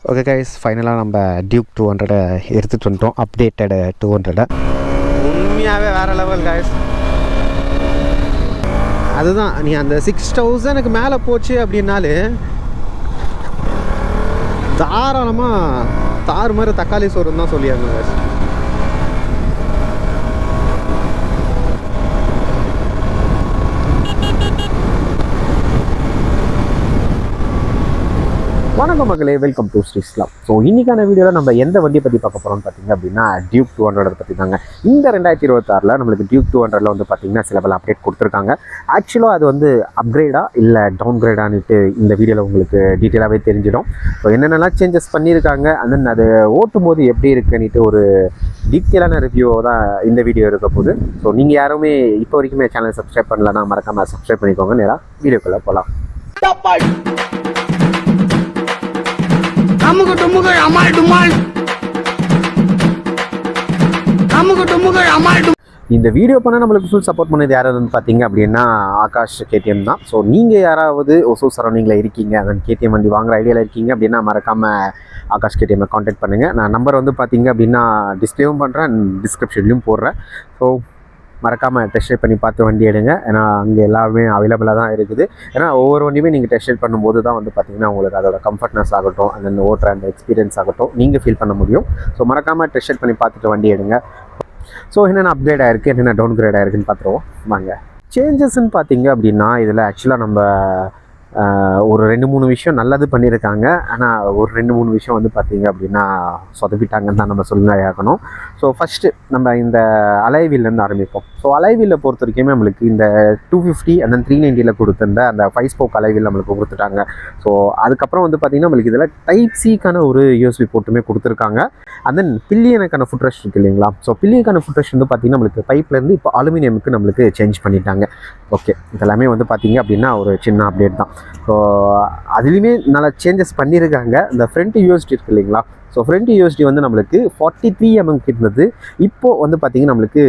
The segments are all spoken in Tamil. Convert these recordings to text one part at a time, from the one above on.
ஓகே கைஸ், ஃபைனலாக நம்ம டியூக் 200 எடுத்துகிட்டு வந்துட்டோம். அப்டேட்டட் 200 உண்மையாகவே வேறு லெவல் கைஸ். அதுதான், நீ அந்த 6000க்கு மேலே போச்சு அப்படின்னாலே தாராளமாக தாறு மாதிரி தக்காளி சோறுன்னு தான் சொல்லியாங்க கைஸ். வணக்கம் மக்களே, welcome to Sri Islam. So இன்றைக்கான வீடியோவில் நம்ம எந்த வண்டியை பற்றி பார்க்க போகிறோம்னு பார்த்தீங்க அப்படின்னா டியூக் 200 பற்றி தாங்க. இந்த 2026 நம்மளுக்கு டியூக் 200 வந்து பார்த்திங்கன்னா சில பல அப்டேட் கொடுத்துருக்காங்க. ஆக்சுவலாக அது வந்து அப்கிரேடா இல்லை டவுன் கிரேடான்ட்டு இந்த வீடியோவில் உங்களுக்கு டீட்டெயிலாகவே தெரிஞ்சிடும். ஸோ என்னென்னலாம் சேஞ்சஸ் பண்ணியிருக்காங்க, அண்ட் தென் அது ஓட்டும் போது எப்படி இருக்குன்னுட்டு ஒரு டீட்டெயிலான ரிவ்யூ தான் இந்த வீடியோ இருக்க போகுது. ஸோ நீங்கள் யாருமே இப்போ வரைக்குமே சேனல் சப்ஸ்கிரைப் பண்ணலன்னா மறக்காமல் சப்ஸ்கிரைப் பண்ணிக்கோங்க. நேராக வீடியோக்குள்ளே போகலாம். இந்த வீடியோ பண்ண நம்மளுக்கு ஃபுல் சப்போர்ட் பண்ணது யாராவது பார்த்தீங்க அப்படின்னா ஆகாஷ் கேடிஎம் தான். ஸோ நீங்கள் யாராவது ஒசூர் சரௌண்டிங்கில் இருக்கீங்க, அதன் கேடிஎம் வண்டி வாங்குற ஐடியாவில் இருக்கீங்க அப்படின்னா மறக்காமல் ஆகாஷ் கேடிஎம்மை காண்டாக்ட் பண்ணுங்கள். நான் நம்பர் வந்து பார்த்தீங்க அப்படின்னா டிஸ்பிளேவும் பண்ணுறேன், டிஸ்கிரிப்ஷன்லையும் போடுறேன். ஸோ மறக்காமல் டெஸ்ட் ரைட் பண்ணி பார்த்து வண்டி எடுங்க. ஏன்னா அங்கே எல்லாமே அவைலபிளாக தான் இருக்குது. ஏன்னா ஒவ்வொரு வண்டியுமே நீங்கள் டெஸ்ட் ரைட் பண்ணும்போது தான் வந்து பார்த்திங்கன்னா உங்களுக்கு அதோட கம்ஃபர்ட்னஸ் ஆகட்டும், அந்த ஓட்டுற அந்த எக்ஸ்பீரியன்ஸ் ஆகட்டும் நீங்கள் ஃபீல் பண்ண முடியும். ஸோ மறக்காமல் டெஸ்ட் ரைட் பண்ணி பார்த்துட்டு வண்டி எடுங்க. ஸோ என்னென்ன அப்கிரேட் ஆகிருக்கு, என்னென்ன டவுன் கிரேட் ஆகிருக்குன்னு பார்த்துருவோம் வாங்க. சேஞ்சஸ்ன்னு பார்த்தீங்க அப்படின்னா இதில் ஆக்சுவலாக நம்ம ஒரு 2-3 விஷயம் நல்லது பண்ணியிருக்காங்க. ஆனால் ஒரு 2-3 விஷயம் வந்து பார்த்திங்க அப்படின்னா சொதப்பிட்டாங்கன்னு தான் நம்ம சொல்லணும். ஸோ ஃபஸ்ட்டு நம்ம இந்த அலைவீல்லேருந்து ஆரம்பிப்போம். ஸோ அலைவீலில் பொறுத்த வரைக்குமே நம்மளுக்கு இந்த 250 and then 390 கொடுத்துருந்த அந்த 5 ஸ்போக் அலைவீல் நம்மளுக்கு கொடுத்துட்டாங்க. ஸோ அதுக்கப்புறம் வந்து பார்த்திங்கன்னா நம்மளுக்கு இதில் டைப் சிக்கான ஒரு யூஎஸ்பி போர்ட்டுமே கொடுத்துருக்காங்க. அண்ட் தென் பில்லியனுக்கான ஃபுட்ரெஸ்ட் இருக்குது இல்லைங்களா. ஸோ பில்லியனுக்கான ஃபுட்ரெஸ்ட் வந்து பார்த்திங்கன்னா நம்மளுக்கு பைப்லேருந்து இப்போ அலுமினியமுக்கு நம்மளுக்கு சேஞ்ச் பண்ணிட்டாங்க. ஓகே, இதெல்லாமே வந்து பார்த்திங்க அப்படின்னா ஒரு சின்ன அப்டேட் தான். ஸோ அதுலேயுமே நல்லா சேஞ்சஸ் பண்ணியிருக்காங்க. இந்த ஃப்ரண்ட் யூஎஸ்டி இருக்குது இல்லைங்களா. ஸோ ஃப்ரண்ட் யூஎஸ்டி வந்து நம்மளுக்கு 43 mm இருந்தது. இப்போது வந்து பார்த்திங்கன்னா நம்மளுக்கு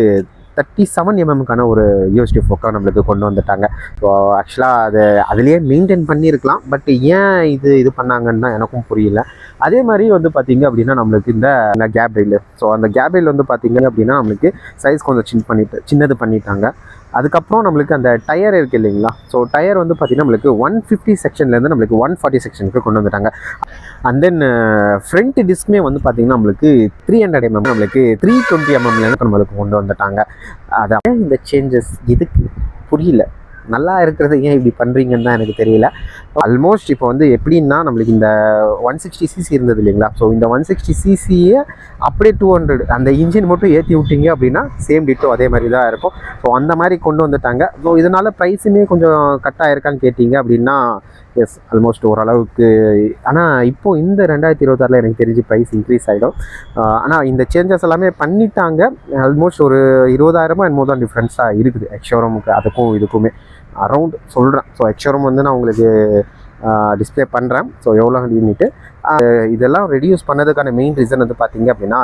37 mm ஒரு யூஎஸ்டி ஃபோக்காக நம்மளுக்கு கொண்டு வந்துட்டாங்க. ஸோ ஆக்சுவலாக அதுலேயே மெயின்டைன் பண்ணியிருக்கலாம். பட் ஏன் இது பண்ணாங்கன்னு தான் எனக்கும் புரியல. அதே மாதிரி வந்து பார்த்திங்க அப்படின்னா நம்மளுக்கு இந்த கேப் ரெயில், ஸோ அந்த கேப் ரெயில் வந்து பார்த்திங்க அப்படின்னா நம்மளுக்கு சைஸ் கொஞ்சம் சின்னது பண்ணிட்டாங்க. அதுக்கப்புறம் நம்மளுக்கு அந்த டயர் இருக்குது இல்லைங்களா. ஸோ டயர் வந்து பார்த்திங்கன்னா நம்மளுக்கு 150 செக்ஷன்லேருந்து நம்மளுக்கு 140 செக்ஷனுக்கு கொண்டு வந்துட்டாங்க. அண்ட் தென் ஃப்ரண்ட் டிஸ்க்குமே வந்து பார்த்திங்கன்னா நம்மளுக்கு 300 mm நம்மளுக்கு 320 mmலேருந்து நம்மளுக்கு கொண்டு வந்துட்டாங்க. அதான் இந்த சேஞ்சஸ் எதுக்கு புரியல. நல்லா இருக்கிறது ஏன் இப்படி பண்ணுறீங்கன்னு தான் எனக்கு தெரியல. ஆல்மோஸ்ட் இப்போ வந்து எப்படின்னா நம்மளுக்கு இந்த 160cc இருந்தது இல்லைங்களா. ஸோ இந்த 160cc அப்படியே 200 அந்த இன்ஜின் மட்டும் ஏற்றி விட்டிங்க அப்படின்னா சேம் டிட்டோ அதே மாதிரி தான் இருக்கும். ஸோ அந்த மாதிரி கொண்டு வந்துட்டாங்க. ஸோ இதனால் ப்ரைஸுமே கொஞ்சம் கட் ஆகிருக்கான்னு கேட்டிங்க அப்படின்னா எஸ், ஆல்மோஸ்ட் ஓரளவுக்கு. ஆனால் இப்போது இந்த 2026 எனக்கு தெரிஞ்சு ப்ரைஸ் இன்க்ரீஸ் ஆகிடும். ஆனால் இந்த சேஞ்சஸ் எல்லாமே பண்ணிட்டாங்க. ஆல்மோஸ்ட் ஒரு 20,000 என்னமோ தான் டிஃப்ரென்ஸாக இருக்குது எக்ஸ்ஷோரூமுக்கு அதுக்கும் இதுக்குமே அரௌண்ட் சொல்கிறேன். ஸோ எக்ஸ்ஷோரூம் வந்து நான் உங்களுக்கு டிஸ்பிளே பண்ணுறேன். ஸோ எவ்வளோ யூனிட்டு இதெல்லாம் ரெடியூஸ் பண்ணதுக்கான மெயின் ரீசன் வந்து பார்த்திங்க அப்படின்னா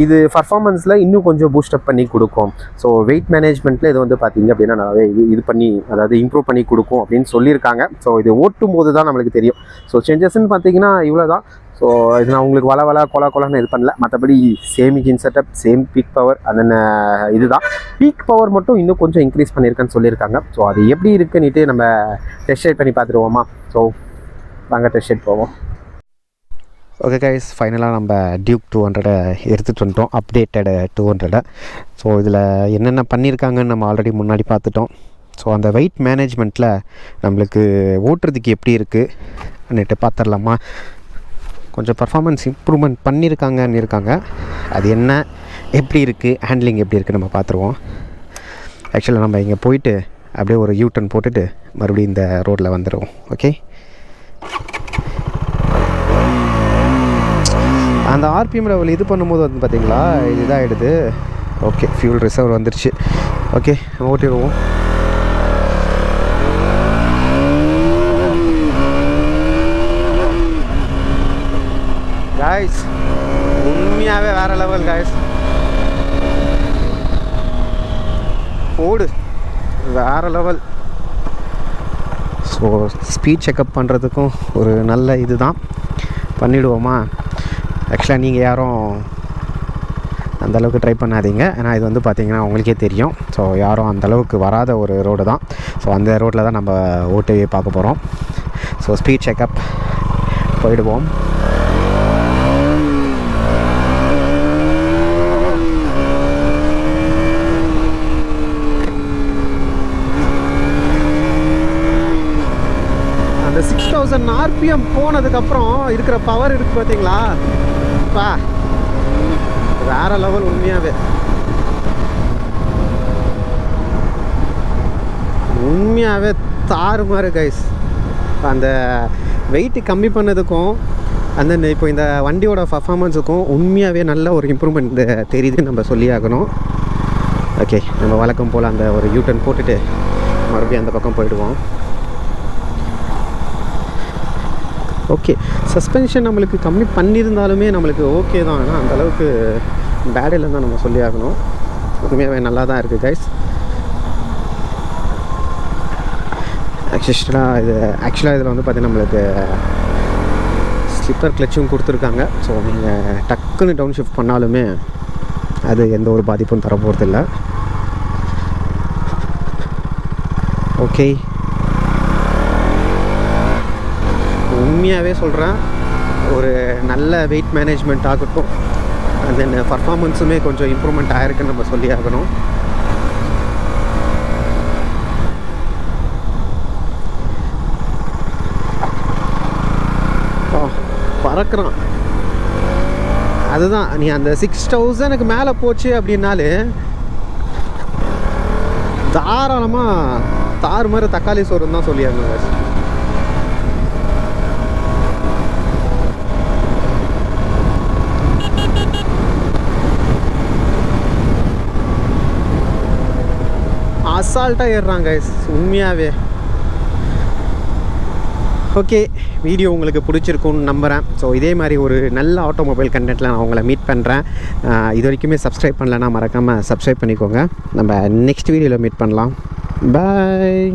இது பர்ஃபார்மன்ஸில் இன்னும் கொஞ்சம் பூஸ்டப் பண்ணி கொடுக்கும். ஸோ வெயிட் மேனேஜ்மெண்ட்டில் இது வந்து பார்த்திங்க அப்படின்னா நிறைய இது பண்ணி அதாவது இம்ப்ரூவ் பண்ணி கொடுக்கும் அப்படின்னு சொல்லியிருக்காங்க. ஸோ இது ஓட்டும் போது தான் நம்மளுக்கு தெரியும். ஸோ சேஞ்சஸ்ன்னு பார்த்திங்கன்னா இவ்வளோ தான். ஸோ இது நான் உங்களுக்கு கொலான்னு இது பண்ணல. மற்றபடி same engine setup, same peak power, அதன் இதுதான் பீக் பவர் மட்டும் இன்னும் கொஞ்சம் இன்க்ரீஸ் பண்ணியிருக்கேன்னு சொல்லியிருக்காங்க. ஸோ அது எப்படி இருக்குன்னுட்டு நம்ம டெஸ்ட் ரைட் பண்ணி பார்த்துருவோமா. ஸோ வாங்க டெஸ்ட் ரைட் போவோம். ஓகே கைஸ், ஃபைனலாக நம்ம டியூக் 200 எடுத்துகிட்டு வந்துட்டோம். அப்டேட்டட் 200. ஸோ இதில் என்னென்ன பண்ணியிருக்காங்கன்னு நம்ம ஆல்ரெடி முன்னாடி பார்த்துட்டோம். ஸோ அந்த வெயிட் மேனேஜ்மெண்ட்டில் நம்மளுக்கு ஓட்டுறதுக்கு எப்படி இருக்குன்னுட்டு பார்த்துடலாமா. கொஞ்சம் பர்ஃபார்மன்ஸ் இம்ப்ரூவ்மெண்ட் பண்ணியிருக்காங்க. அது என்ன, எப்படி இருக்குது, ஹேண்ட்லிங் எப்படி இருக்குது நம்ம பார்த்துருவோம். ஆக்சுவலாக நம்ம இங்கே போயிட்டு அப்படியே ஒரு யூ-டர்ன் போட்டுட்டு மறுபடியும் இந்த ரோட்டில் வந்துடுவோம். ஓகே, அந்த ஆர்பிஎம் லெவல் இது பண்ணும்போது வந்து பார்த்திங்களா இது இதாகிடுது. ஓகே, ஃபியூல் ரிசர்வ் வந்துடுச்சு. ஓகே, ஓட்டிடுவோம். காய்ஸ் உண்மையாகவே வேறு லெவல் காய்ஸ். ஓடு வேறு லெவல். ஸோ ஸ்பீட் செக்கப் பண்ணுறதுக்கும் ஒரு நல்ல இது தான். பண்ணிவிடுவோமா? ஆக்சுவலாக நீங்கள் யாரும் அந்தளவுக்கு ட்ரை பண்ணாதீங்க. ஏன்னா இது வந்து பார்த்திங்கன்னா உங்களுக்கே தெரியும். ஸோ யாரும் அந்தளவுக்கு வராத ஒரு ரோடு தான். ஸோ அந்த ரோட்டில் தான் நம்ம ஓட்டி பார்க்க போகிறோம். ஸோ ஸ்பீட் செக்கப் போயிடுவோம். அந்த 6000 RPM போனதுக்கப்புறம் இருக்கிற பவர் இருக்குது பார்த்தீங்களா? பா வேறு லெவல் உண்மையாகவே தாறுமாறு கைஸ். அந்த வெயிட்டு கம்மி பண்ணதுக்கும் அந்த இப்போ இந்த வண்டியோட பர்ஃபார்மன்ஸுக்கும் உண்மையாகவே நல்ல ஒரு இம்ப்ரூவ்மெண்ட் தெரியுதுன்னு நம்ம சொல்லி ஆகணும். ஓகே, நம்ம வழக்கம் போல் அந்த ஒரு யூட்டன் போட்டுட்டு மறுபடியும் அந்த பக்கம் போயிடுவோம். ஓகே, சஸ்பென்ஷன் நம்மளுக்கு கம்மி பண்ணியிருந்தாலுமே நம்மளுக்கு ஓகே தான். ஆனால் அந்தளவுக்கு பேட் இல்லைன்னு தான் நம்ம சொல்லி ஆகணும். உண்மையாகவே நல்லா தான் இருக்குது கைஸ். ஆக்சுவலாக இதில் வந்து பார்த்திங்கன்னா நம்மளுக்கு ஸ்லிப்பர் கிளச்சும் கொடுத்துருக்காங்க. ஸோ நீங்கள் டக்குன்னு டவுன் ஷிஃப்ட் பண்ணாலுமே அது எந்த ஒரு பாதிப்பும் தர போகிறதில்ல. ஓகே, உண்மையாகவே சொல்கிறேன், ஒரு நல்ல வெயிட் மேனேஜ்மெண்ட் ஆகட்டும், அண்ட் தென் பர்ஃபார்மன்ஸுமே கொஞ்சம் இம்ப்ரூவ்மெண்ட் ஆகிருக்குன்னு நம்ம சொல்லி ஆகணும். பறக்கிறான். அதுதான், நீ அந்த 6000க்கு மேலே போச்சு அப்படின்னாலே தாராளமாக தாறு மாதிரி தக்காளி சோறுன்னு தான் சொல்லியாங்க. அசால்ட்டாக ஏறுறாங்க உண்மையாகவே. ஓகே, வீடியோ உங்களுக்கு பிடிச்சிருக்குன்னு நம்புகிறேன். ஸோ இதே மாதிரி ஒரு நல்ல ஆட்டோமொபைல் கண்டென்ட்டில் நான் உங்களை மீட் பண்ணுறேன். இது வரைக்குமே சப்ஸ்கிரைப் பண்ணலன்னா மறக்காமல் சப்ஸ்கிரைப் பண்ணிக்கோங்க. நம்ம நெக்ஸ்ட் வீடியோவில் மீட் பண்ணலாம். பாய்.